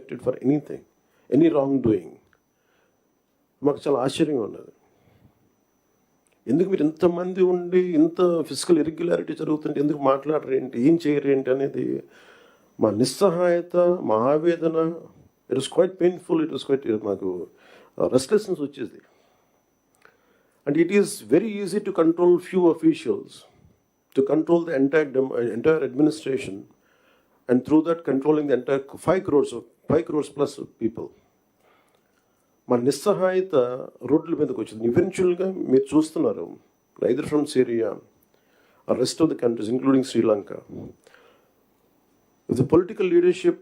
Suspected for anything, any wrong doing. మాకు చాలా ఆశ్చర్యంగా ఉన్నది. ఎందుకు మీరు ఇంతమంది ఉండి ఇంత ఫిజికల్ ఇర్రెగ్యులారిటీ జరుగుతుంటే ఎందుకు మాట్లాడరేంటి, ఏం చేయరేంటి అనేది మా నిస్సహాయత, మా ఆవేదన. It was quite painful, it was quite, మాకు రెస్ట్లెస్నెస్ వచ్చేది. And it is very easy to control few officials, to control the entire administration, and through that controlling the entire 5 crores plus people. మన నిస్సహాయత రోడ్ల మీదకి వచ్చింది. ఈవెన్చువల్గా మీరు చూస్తున్నారు, either from Syria or rest of the countries including Sri Lanka, if the political leadership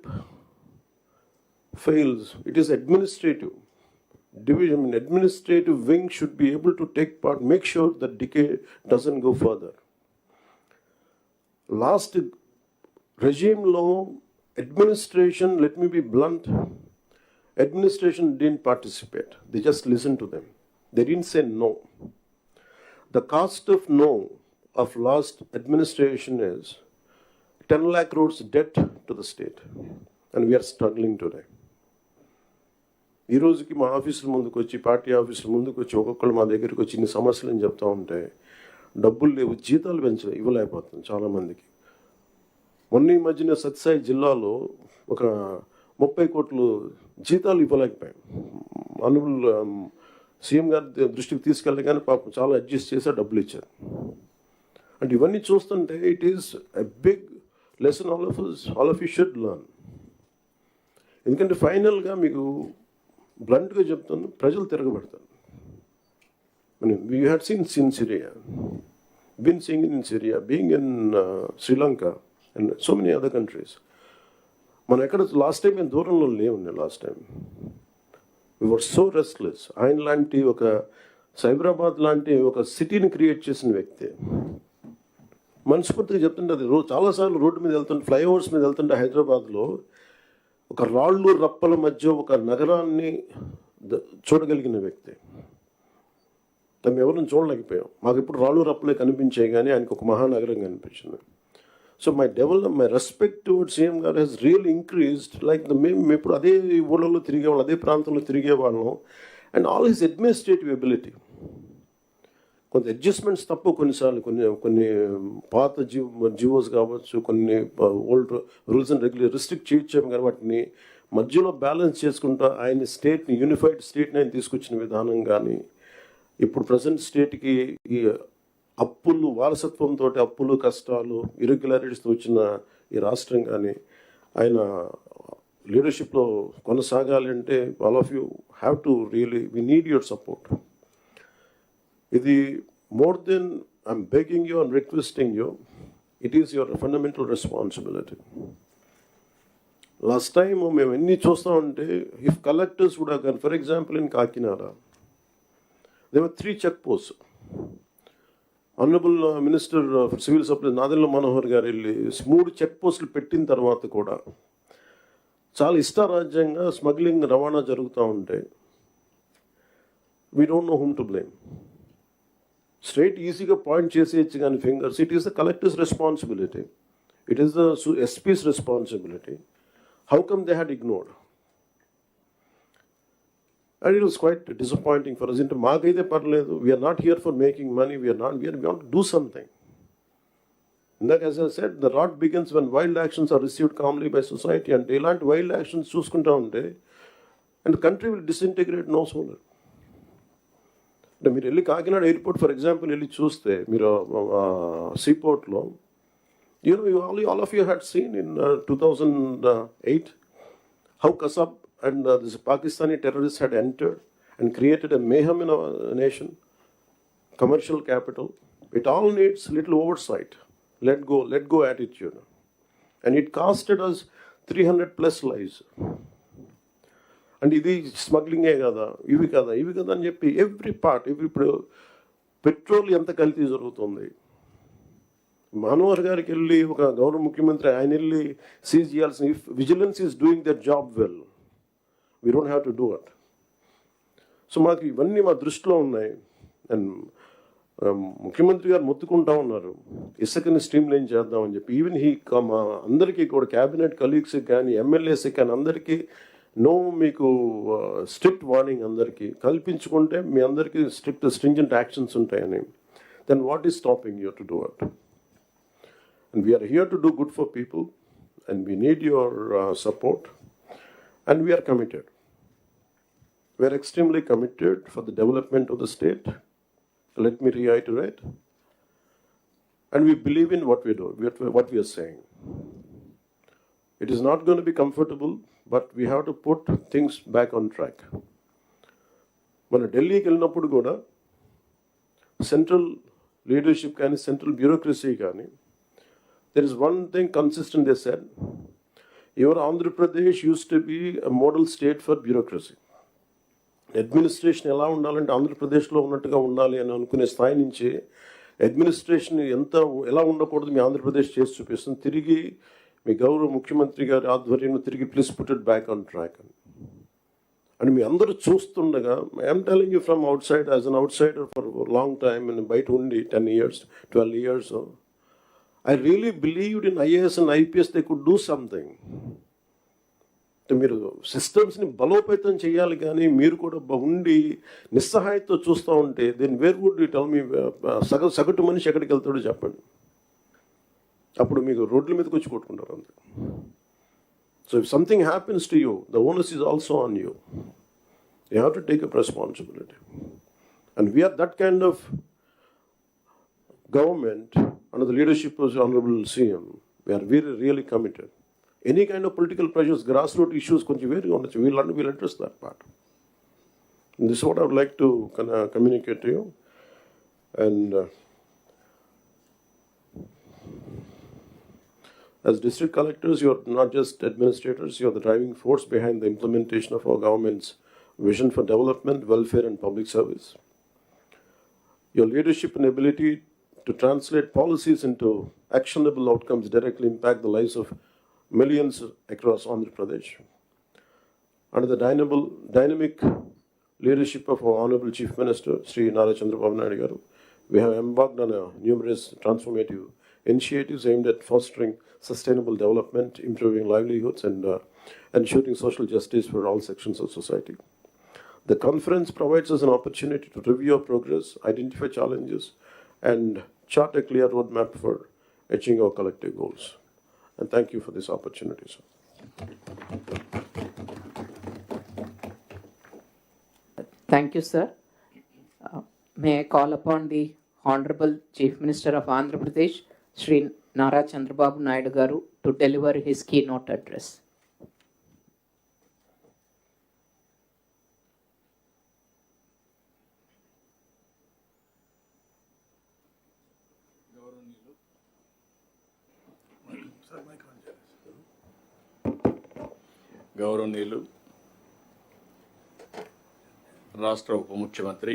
fails, it is administrative division. Administrative wing should be able to take part, make sure that decay doesn't go further. Last regime law, administration, let me be blunt, administration didn't participate. They just listened to them. They didn't say no. The cost of no of last administration is 10 lakh crores debt to the state, and we are struggling today. ఈ రోజుకి మా ఆఫీసుల ముందుకు వచ్చి, party ఆఫీసుల ముందుకు వచ్చి ఒక్కొక్కరు మా దగ్గరికి వచ్చి ఇన్ని సమస్యలు అని చెప్తా ఉంటే డబ్బులు లేవు, జీతాలు ఇవ్వలేకపోతుంది చాలామందికి. మొన్న ఈ మధ్యన సత్యసాయి జిల్లాలో ఒక 30 కోట్లు జీతాలు ఇవ్వలేకపోయాం. అనుబుల్ సీఎం గారి దృష్టికి తీసుకెళ్ళగానే పాపం చాలా అడ్జస్ట్ చేసి డబ్బులు ఇచ్చారు. అంటే ఇవన్నీ చూస్తుంటే it is a big lesson all of you should learn. ఎందుకంటే ఫైనల్గా మీకు బ్లంట్గా చెప్తాను, ప్రజలు తిరగబడతారు. We had seen Syria, been seeing it in Syria, being in Sri Lanka and so many other countries. మనం ఎక్కడ లాస్ట్ టైం మేము దూరంలో లేవుండే. Last time we were so restless. ఆయన లాంటి ఒక సైబరాబాద్ లాంటి ఒక సిటీని క్రియేట్ చేసిన వ్యక్తి మనస్ఫూర్తిగా చెప్తుంటే, అది చాలాసార్లు రోడ్డు మీద వెళ్తుంటే, ఫ్లైఓవర్స్ మీద వెళ్తుంటే హైదరాబాద్లో ఒక రాళ్ళు రప్పల మధ్య ఒక నగరాన్ని చూడగలిగిన వ్యక్తి. మేము ఎవరిని చూడలేకపోయాం. మాకు ఇప్పుడు రాళ్ళు రప్పలే కనిపించాయి, కానీ ఆయనకు ఒక మహానగరం కనిపించింది. So my respect towards CM గారు హెస్ రియల్ ఇంక్రీజ్డ్. లైక్ మేము ఇప్పుడు అదే ఊళ్ళలో తిరిగేవాళ్ళం, అదే ప్రాంతంలో తిరిగేవాళ్ళం. And all his administrative ability, కొంత అడ్జస్ట్మెంట్స్ తప్ప కొన్నిసార్లు కొన్ని పాత జివోస్ కావచ్చు, కొన్ని ఓల్డ్ రూల్స్ అండ్ రిస్ట్రిక్ట్ చేయొచ్చాము, కానీ వాటిని మధ్యలో బ్యాలెన్స్ చేసుకుంటూ ఆయన స్టేట్ని, యూనిఫైడ్ స్టేట్ని ఆయన తీసుకొచ్చిన విధానం కానీ, ఇప్పుడు ప్రజెంట్ స్టేట్కి ఈ అప్పులు, వారసత్వంతో అప్పులు, కష్టాలు, ఇర్రెగ్యులారిటీస్తో వచ్చిన ఈ రాష్ట్రం కానీ ఆయన లీడర్షిప్లో కొనసాగాలి అంటే all of you have to really, we need your support. ఇది more than I'm begging you and requesting you, it is your fundamental responsibility. Last time మేము ఎన్ని చూస్తామంటే, ఇఫ్ కలెక్టర్స్ కూడా కానీ, for example in Kakinada there were 3 check posts. Honourable minister for civil supplies Nadendla Manohar గారు వెళ్ళి 3 check పోస్టులు పెట్టిన తర్వాత కూడా చాలా ఇష్టారాజ్యంగా స్మగ్లింగ్, రవాణా జరుగుతూ ఉంటే we don't know whom to blame. Straight ఈజీగా పాయింట్ చేసేయచ్చు కానీ fingers, it is the collector's responsibility, it is the SP's responsibility. How come they had ignored? And it was quite disappointing for us. Into maakaithe parledu, we are not here for making money, we want to do something. And that, as I said, the rot begins when wild actions are received calmly by society, and ilanti wild actions chuskunta unte and the country will disintegrate no sooner. అంటే మీరు వెళ్ళి Kakinada airport for example వెళ్ళి చూస్తే, మీరు సీపోర్ట్లో, all of you had seen in 2008 how Kasab and this Pakistani terrorists had entered and created a mayhem in our nation, commercial capital. It all needs little oversight, let go attitude. And it costed us 300+ lives. And ఇది స్మగ్లింగే కదా, ఇవి కదా అని చెప్పి every part, ఇప్పుడు petrol ఎంత కల్తీ జరుగుతుంది. మనోహర్ గారికి వెళ్ళి ఒక గౌరవ ముఖ్యమంత్రి ఆయన వెళ్ళి సీజ్ చేయాల్సిన, if vigilance is doing their job well, we don't have to do it. So మాకు ఇవన్నీ మా దృష్టిలో ఉన్నాయి. అండ్ ముఖ్యమంత్రి గారు మొత్తుకుంటా ఉన్నారు ఇసుకని స్ట్రీమ్ లైన్ చేద్దామని చెప్పి. ఈవెన్ మా అందరికీ కూడా క్యాబినెట్ కలీగ్స్కి కానీ, ఎమ్మెల్యేస్కి కానీ అందరికీ నో మీకు స్ట్రిక్ట్ వార్నింగ్ అందరికీ కల్పించుకుంటే మీ అందరికీ స్ట్రింజెంట్ యాక్షన్స్ ఉంటాయని, then what is stopping you to do it? And we're here to do good for people and we need your support and we're committed. We're extremely committed for the development of the state. Let me reiterate. And we believe in what we do, what we are saying. It is not going to be comfortable, but we have to put things back on track. మన ఢిల్లీకి వెళ్ళినప్పుడు కూడా central leadership కానీ central bureaucracy కానీ there is one thing consistent they said, your Andhra Pradesh used to be a model state for bureaucracy. Administration ఎలా ఉండాలంటే ఆంధ్రప్రదేశ్లో ఉన్నట్టుగా ఉండాలి అని అనుకునే స్థాయి నుంచి అడ్మినిస్ట్రేషన్ ఎలా ఉండకూడదు మీ ఆంధ్రప్రదేశ్ చేసి చూపిస్తుంది. తిరిగి మీ గౌరవ ముఖ్యమంత్రి గారి ఆధ్వర్యంలో తిరిగి please put it back on track అని మీ అందరూ చూస్తుండగా, I'm telling you from out side as an out cider for long time, బయట ఉండి 10 years 12 years I really believed in IAS and IPS they could do something. మీరు సిస్టమ్స్ని బలోపేతం చేయాలి, కానీ మీరు కూడా ఉండి నిస్సహాయతో చూస్తూ ఉంటే then where would you tell me? సగటు మనిషి ఎక్కడికి వెళ్తాడో చెప్పండి. అప్పుడు మీకు రోడ్ల మీదకి వచ్చి కొట్టుకుంటారు అంతే. So if something happens to you, the onus is also on you. You have to take up responsibility. And we're that kind of government under the leadership of honourable CM. We're really committed. Any kind of political pressures, grassroots issues, కొంచెం వేరుగా ఉండొచ్చు. We'll address that part. And this is what I would like to communicate to you. And as district collectors, you are not just administrators, you are the driving force behind the implementation of our government's vision for development, welfare and public service. Your leadership and ability to translate policies into actionable outcomes directly impact the lives of millions across Andhra Pradesh. Under the dynamic leadership of our Honorable Chief Minister, Sri Nara Chandrababu Naidu Garu, we have embarked on numerous transformative initiatives aimed at fostering sustainable development, improving livelihoods, and ensuring social justice for all sections of society. The conference provides us an opportunity to review our progress, identify challenges, and chart a clear roadmap for achieving our collective goals. And thank you for this opportunity, sir. Thank you, sir. May I call upon the Honorable Chief Minister of Andhra Pradesh, Sri Nara Chandrababu Naidu Garu, to deliver his keynote address. గౌరవనీయులు రాష్ట్ర ఉప ముఖ్యమంత్రి